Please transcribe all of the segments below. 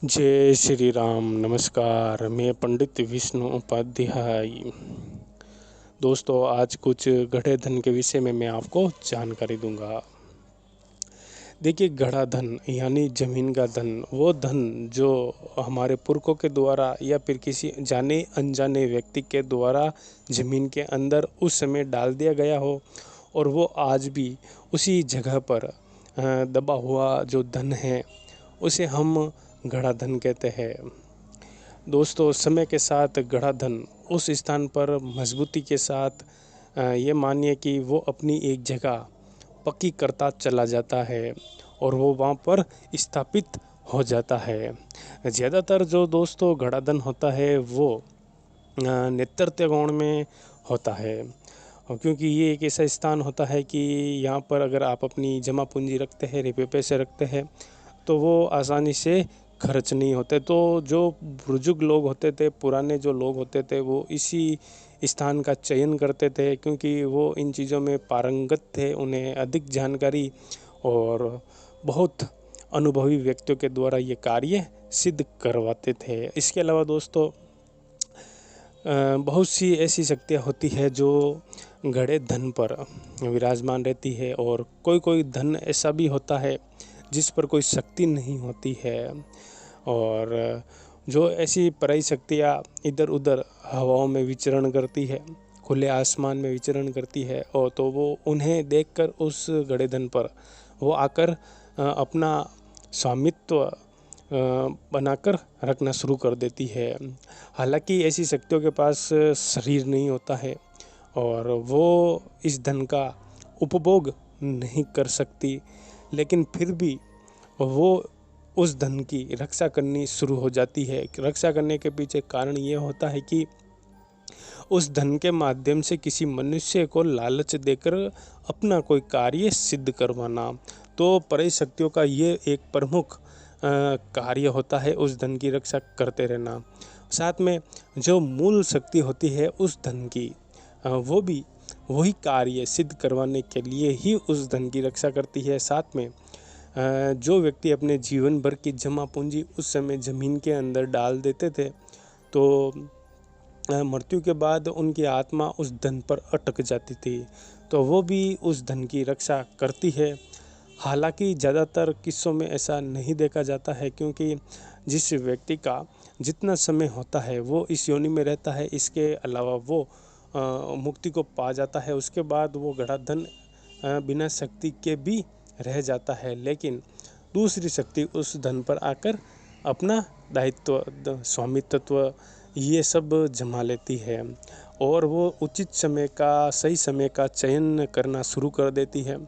जय श्री राम। नमस्कार, मैं पंडित विष्णु उपाध्याय। दोस्तों, आज कुछ गढ़े धन के विषय में मैं आपको जानकारी दूंगा। देखिए, गढ़ा धन यानी जमीन का धन, वो धन जो हमारे पुरखों के द्वारा या फिर किसी जाने अनजाने व्यक्ति के द्वारा जमीन के अंदर उस समय डाल दिया गया हो और वो आज भी उसी जगह पर दबा हुआ जो धन है उसे हम गढ़ा धन कहते हैं। दोस्तों, समय के साथ गढ़ा धन उस स्थान पर मजबूती के साथ ये मानिए कि वो अपनी एक जगह पक्की करता चला जाता है और वो वहाँ पर स्थापित हो जाता है। ज़्यादातर जो दोस्तों गढ़ा धन होता है वो नेतृत्व कोण में होता है, क्योंकि ये एक ऐसा स्थान होता है कि यहाँ पर अगर आप अपनी जमा पूंजी रखते हैं, रुपये पैसे रखते हैं, तो वो आसानी से खर्च नहीं होते। तो जो बुजुर्ग लोग होते थे, पुराने जो लोग होते थे, वो इसी स्थान का चयन करते थे क्योंकि वो इन चीज़ों में पारंगत थे, उन्हें अधिक जानकारी और बहुत अनुभवी व्यक्तियों के द्वारा ये कार्य सिद्ध करवाते थे। इसके अलावा दोस्तों बहुत सी ऐसी शक्तियाँ होती है जो गढ़े धन पर विराजमान रहती है और कोई कोई धन ऐसा भी होता है जिस पर कोई शक्ति नहीं होती है और जो ऐसी पराई शक्तियाँ इधर उधर हवाओं में विचरण करती है, खुले आसमान में विचरण करती है, और तो वो उन्हें देखकर उस गढ़े धन पर वो आकर अपना स्वामित्व बनाकर रखना शुरू कर देती है। हालांकि ऐसी शक्तियों के पास शरीर नहीं होता है और वो इस धन का उपभोग नहीं कर सकती, लेकिन फिर भी वो उस धन की रक्षा करनी शुरू हो जाती है। रक्षा करने के पीछे कारण ये होता है कि उस धन के माध्यम से किसी मनुष्य को लालच देकर अपना कोई कार्य सिद्ध करवाना। तो पराई शक्तियों का ये एक प्रमुख कार्य होता है, उस धन की रक्षा करते रहना। साथ में जो मूल शक्ति होती है उस धन की, वो भी वही कार्य सिद्ध करवाने के लिए ही उस धन की रक्षा करती है। साथ में जो व्यक्ति अपने जीवन भर की जमा पूंजी उस समय ज़मीन के अंदर डाल देते थे, तो मृत्यु के बाद उनकी आत्मा उस धन पर अटक जाती थी, तो वो भी उस धन की रक्षा करती है। हालांकि ज़्यादातर किस्सों में ऐसा नहीं देखा जाता है, क्योंकि जिस व्यक्ति का जितना समय होता है वो इस योनि में रहता है, इसके अलावा वो मुक्ति को पा जाता है, उसके बाद वो गढ़ा धन बिना शक्ति के भी रह जाता है, लेकिन दूसरी शक्ति उस धन पर आकर अपना दायित्व, स्वामित्व ये सब जमा लेती है और वो उचित समय का, सही समय का चयन करना शुरू कर देती है।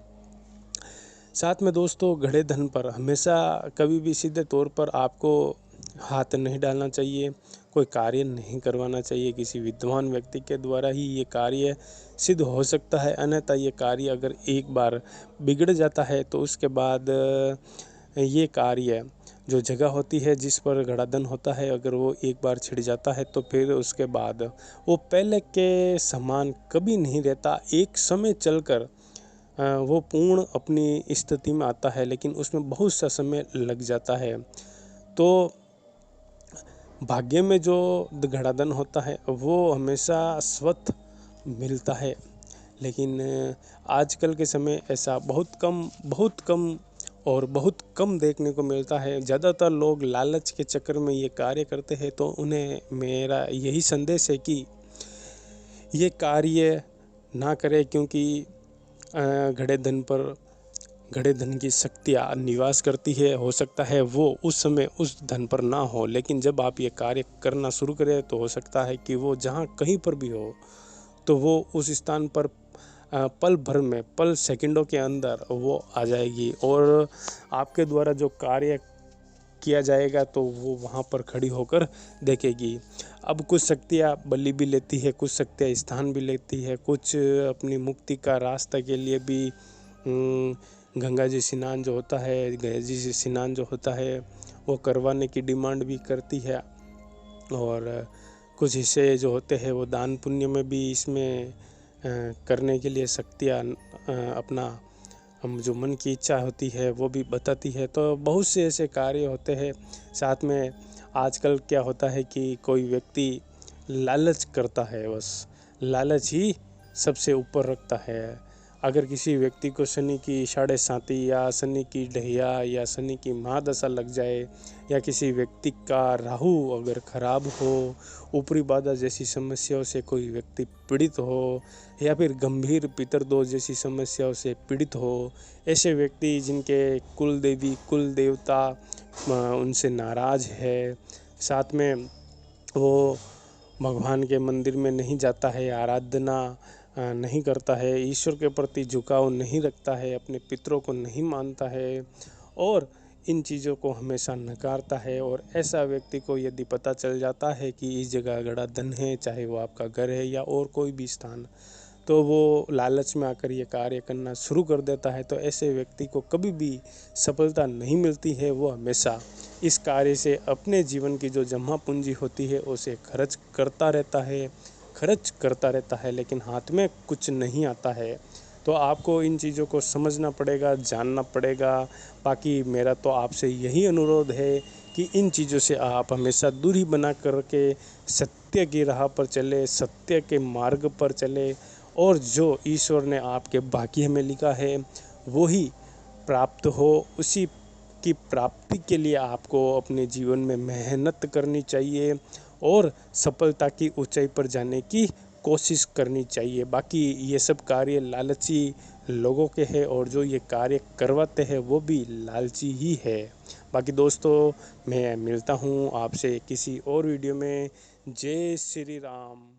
साथ में दोस्तों, गढ़े धन पर हमेशा कभी भी सीधे तौर पर आपको हाथ नहीं डालना चाहिए, कोई कार्य नहीं करवाना चाहिए। किसी विद्वान व्यक्ति के द्वारा ही ये कार्य सिद्ध हो सकता है, अन्यथा ये कार्य अगर एक बार बिगड़ जाता है तो उसके बाद ये कार्य, जो जगह होती है जिस पर गढ़ा धन होता है, अगर वो एक बार छिड़ जाता है तो फिर उसके बाद वो पहले के समान कभी नहीं रहता। एक समय चलकर वो पूर्ण अपनी स्थिति में आता है, लेकिन उसमें बहुत सा समय लग जाता है। तो भाग्य में जो गढ़ा धन होता है वो हमेशा स्वतः मिलता है, लेकिन आजकल के समय ऐसा बहुत कम और बहुत कम देखने को मिलता है। ज़्यादातर लोग लालच के चक्कर में ये कार्य करते हैं, तो उन्हें मेरा यही संदेश है कि ये कार्य ना करें, क्योंकि गढ़े धन की शक्तियाँ निवास करती है। हो सकता है वो उस समय उस धन पर ना हो, लेकिन जब आप ये कार्य करना शुरू करें तो हो सकता है कि वो जहाँ कहीं पर भी हो, तो वो उस स्थान पर पल भर में, पल सेकंडों के अंदर वो आ जाएगी और आपके द्वारा जो कार्य किया जाएगा तो वो वहाँ पर खड़ी होकर देखेगी। अब कुछ शक्तियाँ बलि भी लेती है, कुछ शक्तियाँ स्थान भी लेती है, कुछ अपनी मुक्ति का रास्ता के लिए भी गंगा जी स्नान जो होता है, गया जी से स्नान जो होता है वो करवाने की डिमांड भी करती है, और कुछ हिस्से जो होते हैं वो दान पुण्य में भी इसमें करने के लिए शक्तियाँ अपना हम जो मन की इच्छा होती है वो भी बताती है। तो बहुत से ऐसे कार्य होते हैं। साथ में आजकल क्या होता है कि कोई व्यक्ति लालच करता है, बस लालच ही सबसे ऊपर रखता है। अगर किसी व्यक्ति को शनि की साढ़े साती या शनि की ढैया या शनि की महादशा लग जाए, या किसी व्यक्ति का राहु अगर खराब हो, ऊपरी बाधा जैसी समस्याओं से कोई व्यक्ति पीड़ित हो, या फिर गंभीर पितरदोष जैसी समस्याओं से पीड़ित हो, ऐसे व्यक्ति जिनके कुल देवी कुल देवता उनसे नाराज़ है, साथ में वो भगवान के मंदिर में नहीं जाता है, आराधना नहीं करता है, ईश्वर के प्रति झुकाव नहीं रखता है, अपने पितरों को नहीं मानता है और इन चीज़ों को हमेशा नकारता है, और ऐसा व्यक्ति को यदि पता चल जाता है कि इस जगह गड़ा धन है, चाहे वो आपका घर है या और कोई भी स्थान, तो वो लालच में आकर ये कार्य करना शुरू कर देता है। तो ऐसे व्यक्ति को कभी भी सफलता नहीं मिलती है। वो हमेशा इस कार्य से अपने जीवन की जो जमा पूंजी होती है उसे खर्च करता रहता है, लेकिन हाथ में कुछ नहीं आता है। तो आपको इन चीज़ों को समझना पड़ेगा, जानना पड़ेगा। बाकी मेरा तो आपसे यही अनुरोध है कि इन चीज़ों से आप हमेशा दूरी बना कर के सत्य की राह पर चले, सत्य के मार्ग पर चले, और जो ईश्वर ने आपके भाग्य में लिखा है वो ही प्राप्त हो। उसी की प्राप्ति के लिए आपको अपने जीवन में मेहनत करनी चाहिए और सफलता की ऊंचाई पर जाने की कोशिश करनी चाहिए। बाकी ये सब कार्य लालची लोगों के हैं, और जो ये कार्य करवाते हैं वो भी लालची ही है। बाकी दोस्तों, मैं मिलता हूँ आपसे किसी और वीडियो में। जय श्री राम।